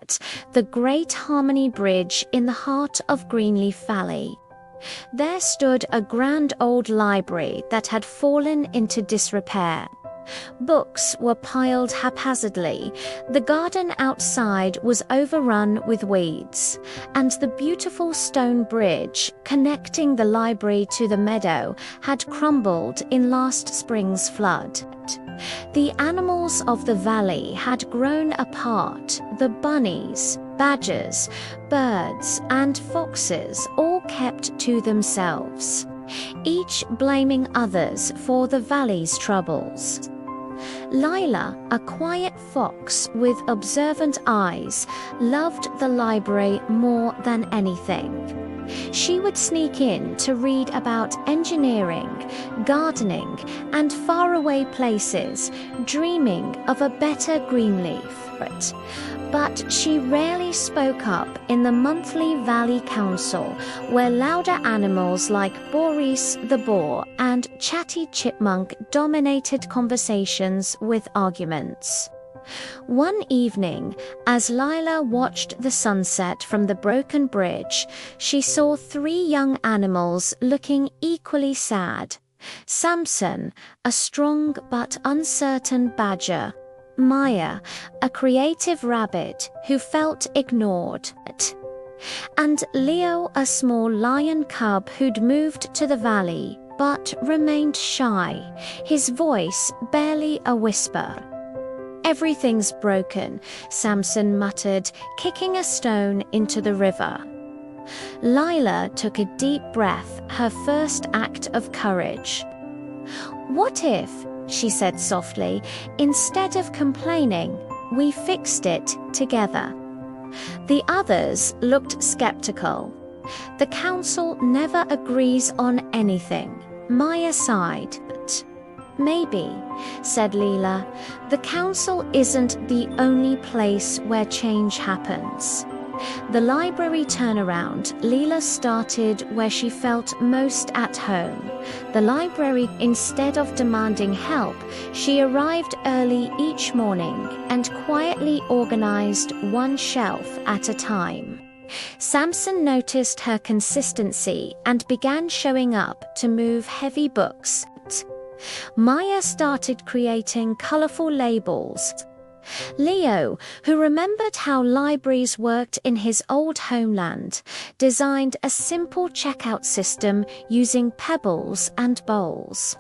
at the Great Harmony Bridge in the heart of Greenleaf Valley. There stood a grand old library that had fallen into disrepair. Books were piled haphazardly, the garden outside was overrun with weeds, and the beautiful stone bridge connecting the library to the meadow had crumbled in last spring's flood. The animals of the valley had grown apart, the bunnies, badgers, birds, and foxes all kept to themselves, each blaming others for the valley's troubles. Lila, a quiet fox with observant eyes, loved the library more than anything. She would sneak in to read about engineering, gardening, and faraway places, dreaming of a better Greenleaf. But she rarely spoke up in the monthly Valley Council, where louder animals like Boris the boar and Chatty Chipmunk dominated conversations with arguments. One evening, as Lila watched the sunset from the broken bridge, she saw 3 young animals looking equally sad. Samson, a strong but uncertain badger. Maya, a creative rabbit who felt ignored. And Leo, a small lion cub who'd moved to the valley, but remained shy, his voice barely a whisper. "Everything's broken," Samson muttered, kicking a stone into the river. Lila took a deep breath, her first act of courage. "What if," she said softly, "instead of complaining, we fixed it together?" The others looked skeptical. "The council never agrees on anything," Maya sighed. "Maybe," said Lila, "the council isn't the only place where change happens." The library turnaround, Lila started where she felt most at home. The library, instead of demanding help, she arrived early each morning and quietly organized one shelf at a time. Samson noticed her consistency and began showing up to move heavy books. Maya started creating colorful labels. Leo, who remembered how libraries worked in his old homeland, designed a simple checkout system using pebbles and bowls.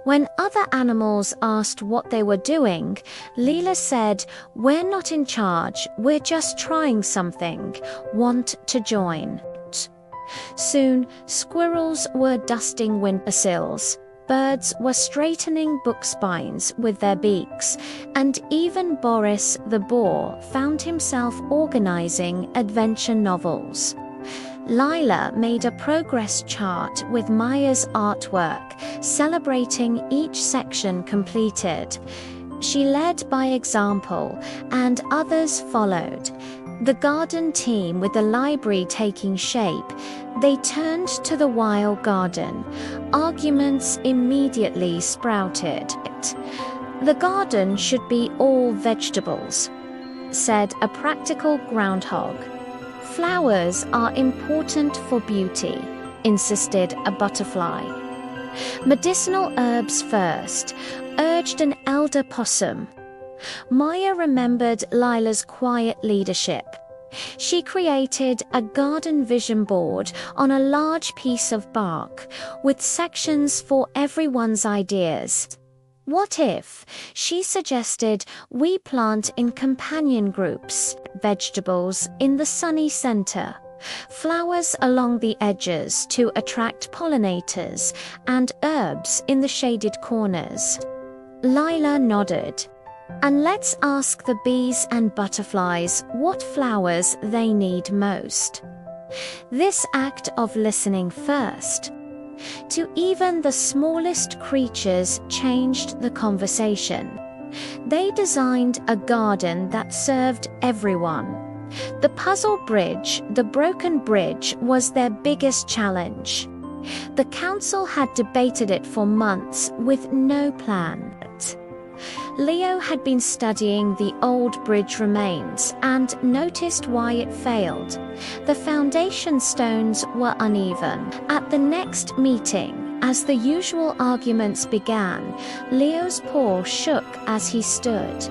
When other animals asked what they were doing, Lila said, "We're not in charge, we're just trying something. Want to join?" Soon, squirrels were dusting windowsills. Birds were straightening book spines with their beaks, and even Boris the boar found himself organizing adventure novels. Lila made a progress chart with Maya's artwork, celebrating each section completed. She led by example, and others followed. The garden team with the library taking shape, they turned to the wild garden. Arguments immediately sprouted. "The garden should be all vegetables," said a practical groundhog. "Flowers are important for beauty," insisted a butterfly. "Medicinal herbs first," urged an elder possum. Maya remembered Lila's quiet leadership. She created a garden vision board on a large piece of bark, with sections for everyone's ideas. "What if," she suggested, "we plant in companion groups, vegetables in the sunny center, flowers along the edges to attract pollinators, and herbs in the shaded corners?" Lila nodded. "And let's ask the bees and butterflies what flowers they need most." This act of listening first to even the smallest creatures changed the conversation. They designed a garden that served everyone. The puzzle bridge, the broken bridge, was their biggest challenge. The council had debated it for months with no plan. Leo had been studying the old bridge remains and noticed why it failed. The foundation stones were uneven. At the next meeting, as the usual arguments began, Leo's paw shook as he stood.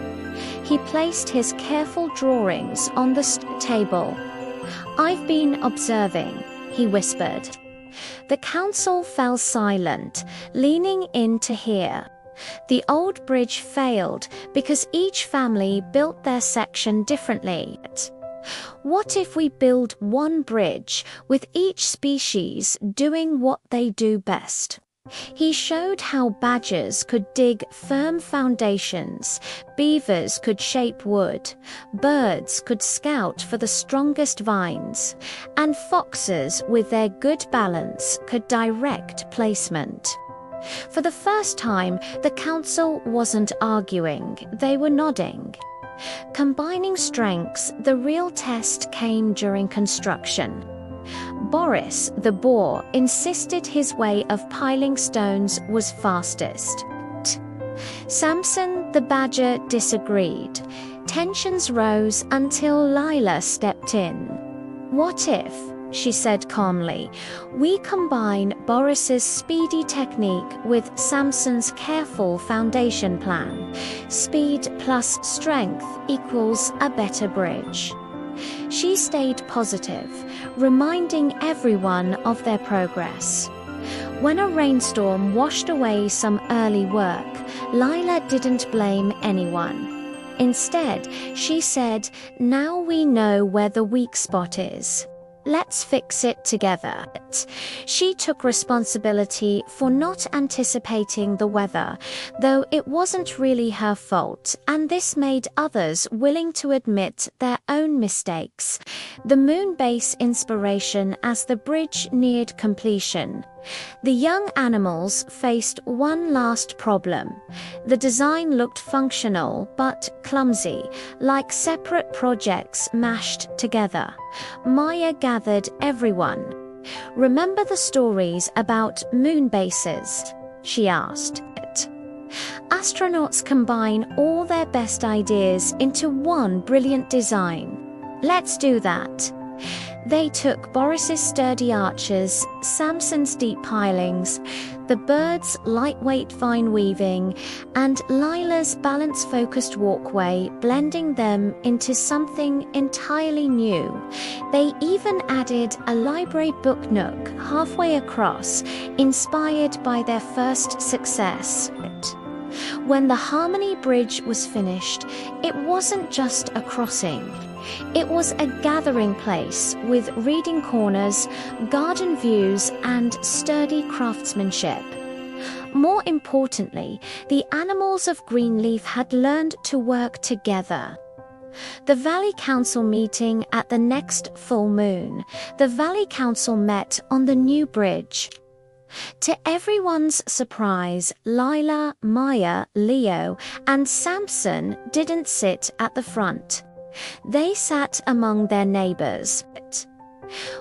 He placed his careful drawings on the table. "I've been observing," he whispered. The council fell silent, leaning in to hear. The old bridge failed because each family built their section differently. What if we build one bridge with each species doing what they do best? He showed how badgers could dig firm foundations, beavers could shape wood, birds could scout for the strongest vines, and foxes, with their good balance, could direct placement. For the first time, the council wasn't arguing, they were nodding. Combining strengths, the real test came during construction. Boris, the boar, insisted his way of piling stones was fastest. Samson the Badger disagreed. Tensions rose until Lila stepped in. "What if," she said calmly, "we combine Boris's speedy technique with Samson's careful foundation plan? Speed plus strength equals a better bridge." She stayed positive, reminding everyone of their progress. When a rainstorm washed away some early work, Lila didn't blame anyone. Instead, she said, "Now we know where the weak spot is. Let's fix it together." She took responsibility for not anticipating the weather, though it wasn't really her fault, and this made others willing to admit their own mistakes. The moon base inspiration as the bridge neared completion. The young animals faced one last problem. The design looked functional but clumsy, like separate projects mashed together. Maya gathered everyone. "Remember the stories about moon bases?" she asked. "Astronauts combine all their best ideas into one brilliant design. Let's do that." They took Boris's sturdy arches, Samson's deep pilings, the birds' lightweight vine weaving, and Lila's balance-focused walkway, blending them into something entirely new. They even added a library book nook halfway across, inspired by their first success. When the Harmony Bridge was finished, it wasn't just a crossing. It was a gathering place with reading corners, garden views, and sturdy craftsmanship. More importantly, the animals of Greenleaf had learned to work together. The Valley Council meeting at the next full moon. The Valley Council met on the new bridge. To everyone's surprise, Lila, Maya, Leo, and Samson didn't sit at the front. They sat among their neighbors.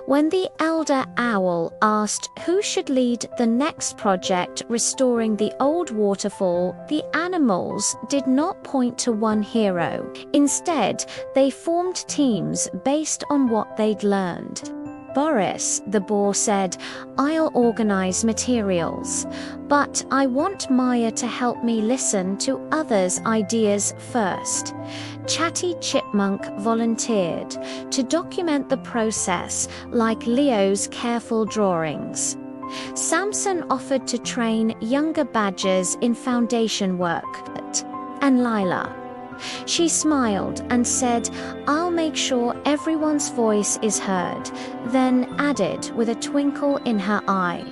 When the elder owl asked who should lead the next project restoring the old waterfall, the animals did not point to one hero. Instead, they formed teams based on what they'd learned. Boris, the boar, said, "I'll organize materials, but I want Maya to help me listen to others' ideas first." Chatty Chipmunk volunteered to document the process, like Leo's careful drawings. Samson offered to train younger badgers in foundation work, and Lila. She smiled and said, "I'll make sure everyone's voice is heard," then added with a twinkle in her eye,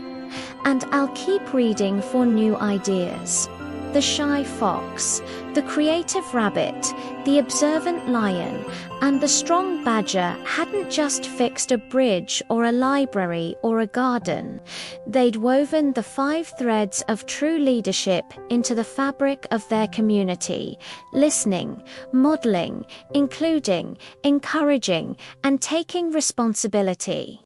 "And I'll keep reading for new ideas." The shy fox, The creative rabbit, the observant lion, and the strong badger hadn't just fixed a bridge or a library or a garden. They'd woven the 5 threads of true leadership into the fabric of their community: listening, modeling, including, encouraging, and taking responsibility.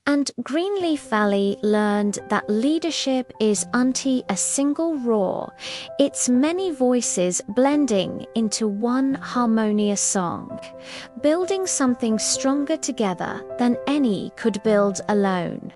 And Greenleaf Valley learned that leadership is unto a single roar, its many voices blending into one harmonious song, building something stronger together than any could build alone.